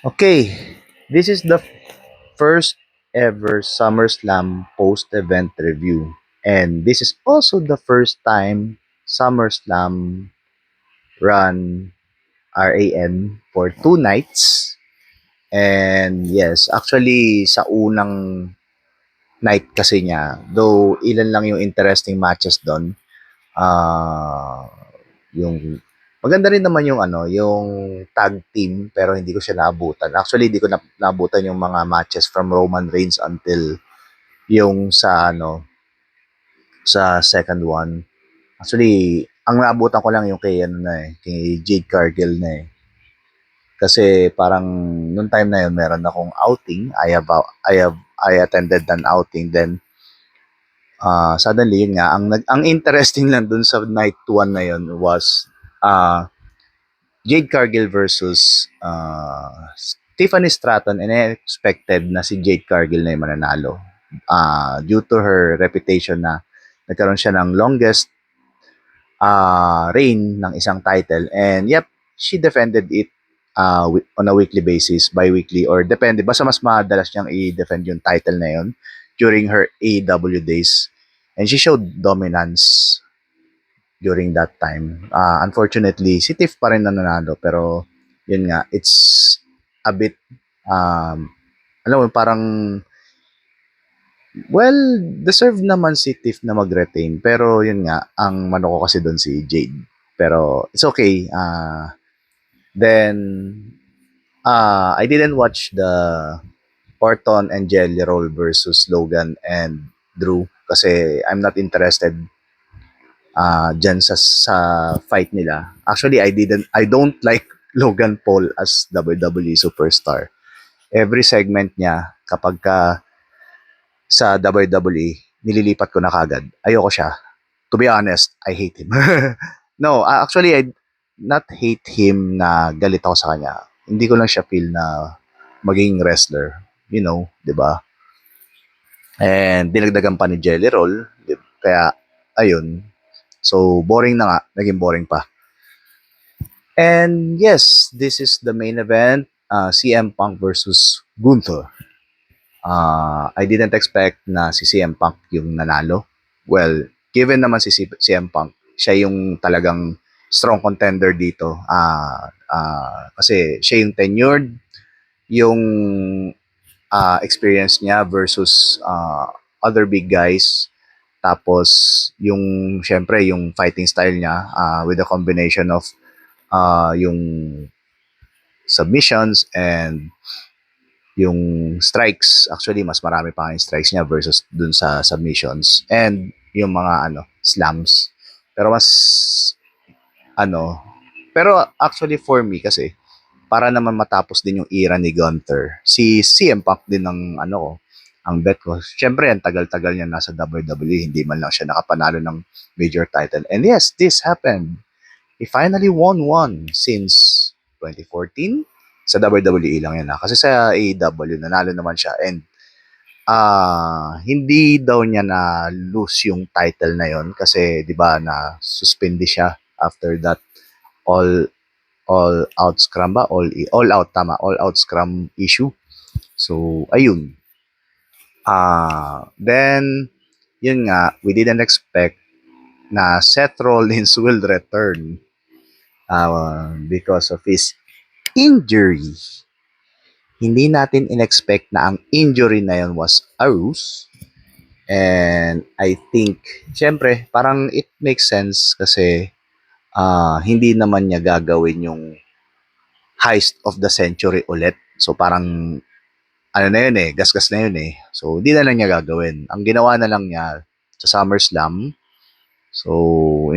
Okay, this is the first ever SummerSlam post-event review. And this is also the first time SummerSlam run RAN for 2 nights. And yes, actually sa unang night kasi niya, though ilan lang yung interesting matches doon, ah yung maganda rin naman yung yung tag team pero hindi ko siya naabutan. Actually, hindi ko naabutan yung mga matches from Roman Reigns until yung sa second one. Actually, ang naabutan ko lang yung kay Jade Cargill na eh. Kasi parang noong time na yun meron akong outing. I attended an outing then suddenly yun nga ang interesting lang dun sa night 1 na yun was Jade Cargill versus Tiffany Stratton, and I expected na si Jade Cargill na yung mananalo. Due to her reputation na nagkaroon siya ng longest reign ng isang title. And yep, she defended it on a weekly basis, bi-weekly, or depende. Basta mas madalas niyang i-defend yung title na yun during her AEW days. And she showed dominance during that time. Unfortunately, si Tiff pa rin na nanalo pero yun nga, it's a bit um, alam mo parang well, deserve naman si Tiff na mag-retain pero yun nga, ang mano ko kasi doon si Jade. Pero it's okay. Then I didn't watch the Orton and Jelly Roll versus Logan and Drew kasi I'm not interested dyan sa fight nila. Actually, I don't like Logan Paul as WWE superstar. Every segment niya, kapag sa WWE, nililipat ko na kagad. Ayoko siya. To be honest, I hate him. No, actually, I not hate him na galit ako sa kanya. Hindi ko lang siya feel na maging wrestler. You know, di ba? And dinagdagan pa ni Jelly Roll. Kaya, ayun. So, boring na nga. Naging boring pa. And yes, this is the main event, CM Punk versus Gunther. I didn't expect na si CM Punk yung nanalo. Well, given naman si CM Punk, siya yung talagang strong contender dito. Kasi siya yung tenured, yung experience niya versus other big guys. Tapos, yung, syempre, yung fighting style niya with a combination of yung submissions and yung strikes. Actually, mas marami pa yung strikes niya versus dun sa submissions and yung mga slams. Pero mas ano, pero actually for me kasi para naman matapos din yung era ni Gunther. Si CM Punk din ang ko, ang bet ko. Siyempre, ang tagal-tagal niya nasa WWE, hindi man lang siya nakapanalo ng major title. And yes, this happened. He finally won one since 2014. Sa WWE lang yan. Kasi sa AEW, nanalo naman siya. And hindi daw niya na lose yung title na yon kasi 'di ba na suspindi siya after that all all out scrum ba all out tama all out scrum issue. So ayun. Then yun nga, we didn't expect na Seth Rollins will return because of his injury. Hindi natin inexpect na ang injury na yun was a ruse. And I think, syempre, parang it makes sense kasi hindi naman niya gagawin yung heist of the century ulit. So parang, ano na yun eh, gasgas na yun eh. So hindi na lang niya gagawin. Ang ginawa na lang niya sa SummerSlam, so,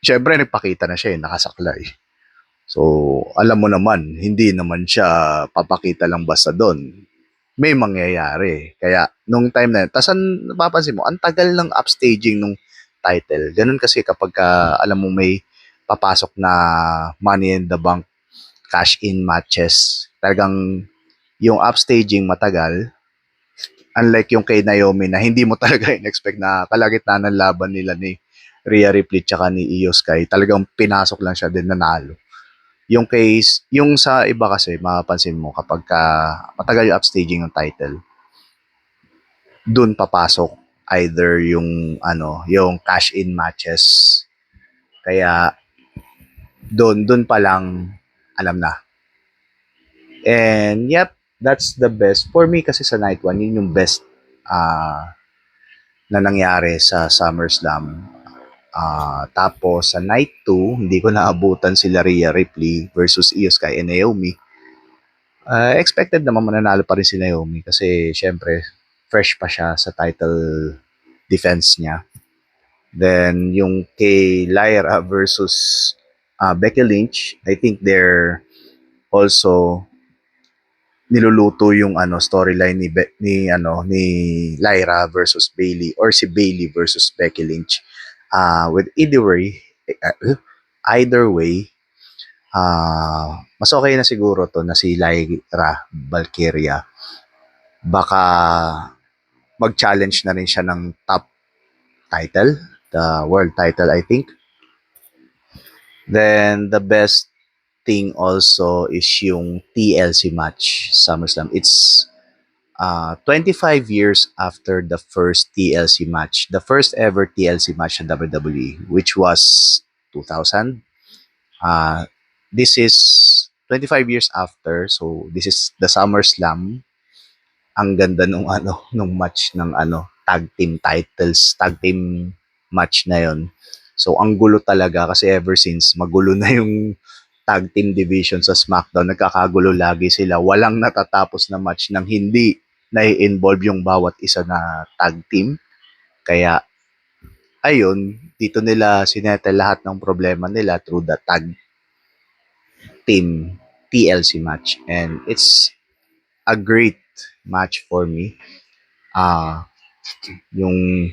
syempre nagpakita na siya eh, nakasaklay. So, alam mo naman, hindi naman siya papakita lang basta doon. May mangyayari. Kaya, nung time na yun, tas napapansin mo, ang tagal ng upstaging nung title. Ganun kasi kapag alam mo may papasok na Money in the Bank cash-in matches, talagang yung upstaging matagal, unlike yung kay Naomi na hindi mo talaga in-expect na kalagitnaan ng laban nila ni Rhea Ripley tsaka ni Io Sky, talagang pinasok lang siya din nanalo. Yung case, yung sa iba kasi, mapapansin mo kapag matagal yung upstaging ng title, dun papasok either yung yung cash in matches. Kaya dun pa lang alam na. And yep, that's the best. For me kasi sa night one, yun yung best na nangyari sa SummerSlam. Tapos sa night 2, hindi ko naabutan si Rhea Ripley versus Io Sky and Naomi. Expected naman mananalo pa rin si Naomi kasi syempre fresh pa siya sa title defense niya. Then yung kay Lyra versus Becky Lynch, I think they're also niluluto yung storyline ni Lyra versus Bailey or si Bailey versus Becky Lynch. With either way, mas okay na siguro to na si Lyra Valkyria. Baka mag-challenge na rin siya ng top title, the world title I think. Then the best thing also is yung TLC match SummerSlam. It's 25 years after the first TLC match, the first ever TLC match in WWE, which was 2000. This is 25 years after, so this is the SummerSlam. Ang ganda nung nung match ng tag team titles, tag team match na yon. So ang gulo talaga kasi ever since magulo na yung tag team division sa SmackDown, nagkakagulo lagi sila. Walang natatapos na match nang hindi nai-involve yung bawat isa na tag team. Kaya ayun, dito nila sinettle lahat ng problema nila through the tag team TLC match, and it's a great match for me. Ah, yung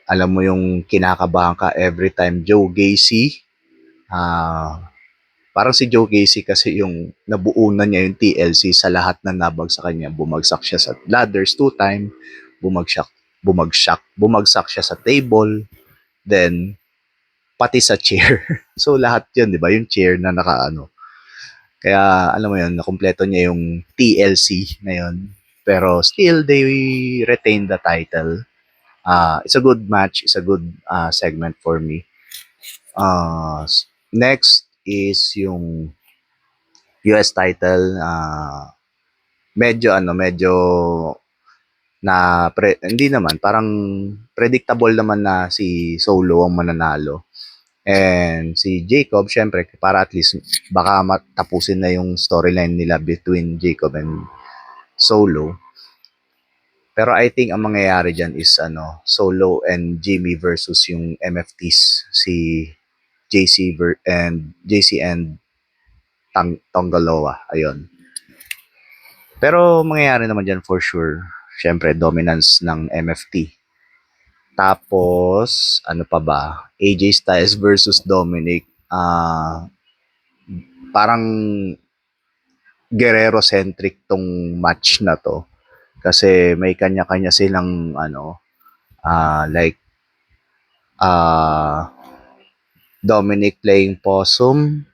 alam mo yung kinakabahan ka every time Joe Gacy. Parang si Joe Gacy kasi yung nabuo na niya yung TLC sa lahat na nabag sa kanya. Bumagsak siya sa ladders 2 time, bumagsak siya sa table, then pati sa chair. So lahat 'yun, 'di ba? Yung chair na nakaano. Kaya alam mo 'yun, nakumpleto niya yung TLC na 'yun. Pero still they retain the title. It's a good match, it's a good segment for me. Next is yung US title. Medyo hindi naman, parang predictable naman na si Solo ang mananalo. And si Jacob, syempre, para at least baka matapusin na yung storyline nila between Jacob and Solo. Pero I think ang mangyayari dyan is Solo and Jimmy versus yung MFTs, si JC and Tongaloa. Ayun. Pero mangyayari naman dyan for sure. Syempre, dominance ng MFT. Tapos, ano pa ba? AJ Styles versus Dominic. Parang Guerrero-centric tong match na to. Kasi may kanya-kanya silang like Dominic playing possum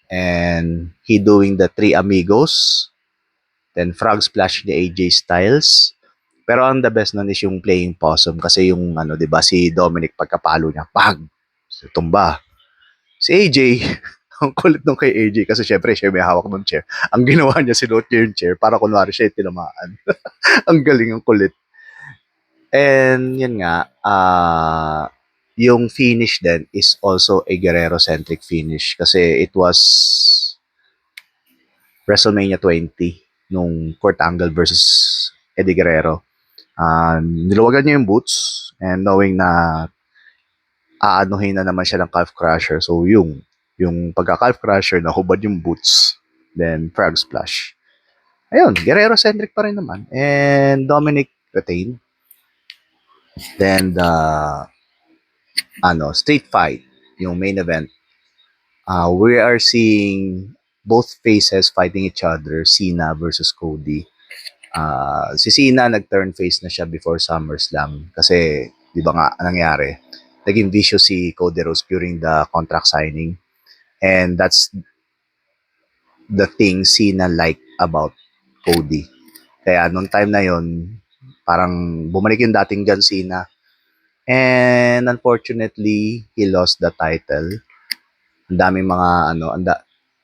and he doing the Three Amigos. Then frog splash ni AJ Styles. Pero ang the best nun is yung playing possum kasi yung 'di ba si Dominic pagkapalo niya, pag tumba. Si AJ, ang kulit nung kay AJ kasi syempre siya may hawak ng chair. Ang ginawa niya, sinuot niya yung chair para kunwari siya yung tinamaan. Ang galing, ang kulit. And yun nga, yung finish din is also a Guerrero-centric finish kasi it was WrestleMania 20 nung Kurt Angle versus Eddie Guerrero. Niluwagan niya yung boots and knowing na aanuhin na naman siya ng calf crusher. So yung pagka-calf crusher, nahubad yung boots. Then frog splash. Ayun, Guerrero-centric pa rin naman. And Dominic retained. Then the street fight, yung main event. We are seeing both faces fighting each other, Cena versus Cody. Si Cena nag-turn face na siya before SummerSlam kasi 'di ba nga nangyari? Naging vicious si Cody Rhodes during the contract signing. And that's the thing Cena liked about Cody. Kaya nung time na yon, parang bumalik yung dating John Cena. And unfortunately, he lost the title. Ang daming mga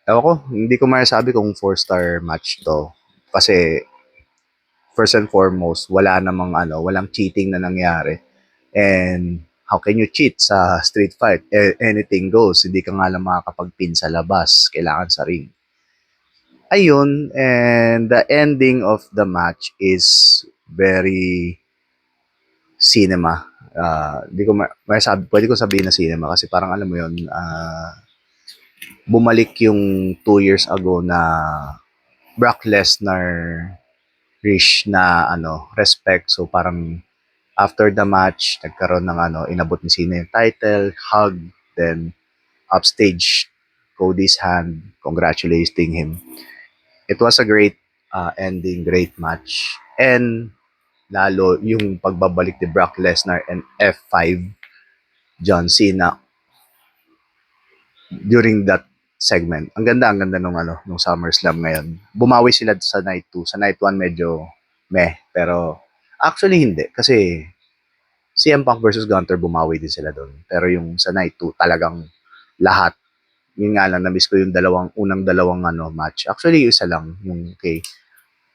ewan ko, hindi ko masasabi kung 4-star match to. Kasi first and foremost, wala namang walang cheating na nangyari. And how can you cheat sa street fight? Anything goes. Hindi ka nga lang makakapag-pin sa labas. Kailangan sa ring. Ayun, and the ending of the match is very cinema. Di ko masabi, pwede ko sabihin na cinema kasi parang alam mo yun, bumalik yung 2 years ago na Brock Lesnar Rish na respect. So parang after the match, nagkaroon ng inabot ni Cena yung title, hug, then upstage Cody's hand, congratulating him. It was a great ending, great match. And lalo yung pagbabalik ni Brock Lesnar and F5 John Cena during that segment. Ang ganda nung SummerSlam ngayon. Bumawi sila sa night 2. Sa night 1 medyo meh, pero actually hindi kasi CM Punk versus Gunter bumawi din sila doon. Pero yung sa night 2 talagang lahat. Yun nga lang, na-miss ko yung unang dalawang match. Actually, isa lang, yung kay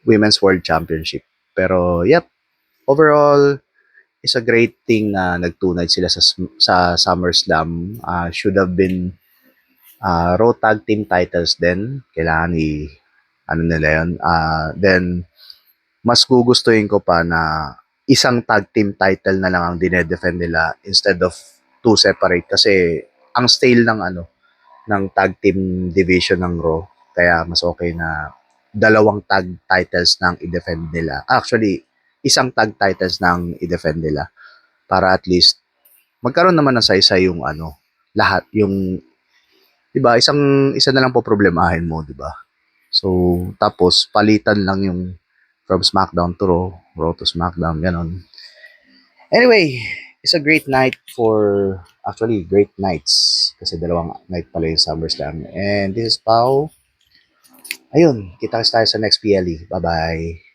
Women's World Championship. Pero, yep, overall, it's a great thing na nagtunay sila sa SummerSlam. Should have been Raw Tag Team titles din. Kailangan nila yun. Then, mas gugustuhin ko pa na isang tag team title na lang ang dinedefend nila instead of two separate kasi ang style ng tag team division ng Raw kaya mas okay na dalawang tag titles nang i-defend nila. Actually, isang tag titles nang i-defend nila para at least magkaroon naman ng saysay yung lahat yung 'di ba isa na lang po problemahin mo, 'di ba? So tapos palitan lang yung from SmackDown to Raw, Raw to SmackDown, ganon. Anyway, it's a great night for, actually, great nights. Kasi dalawang night pala yung SummerSlam. And this is Pao. Ayun, kita tayo sa next PLE. Bye-bye.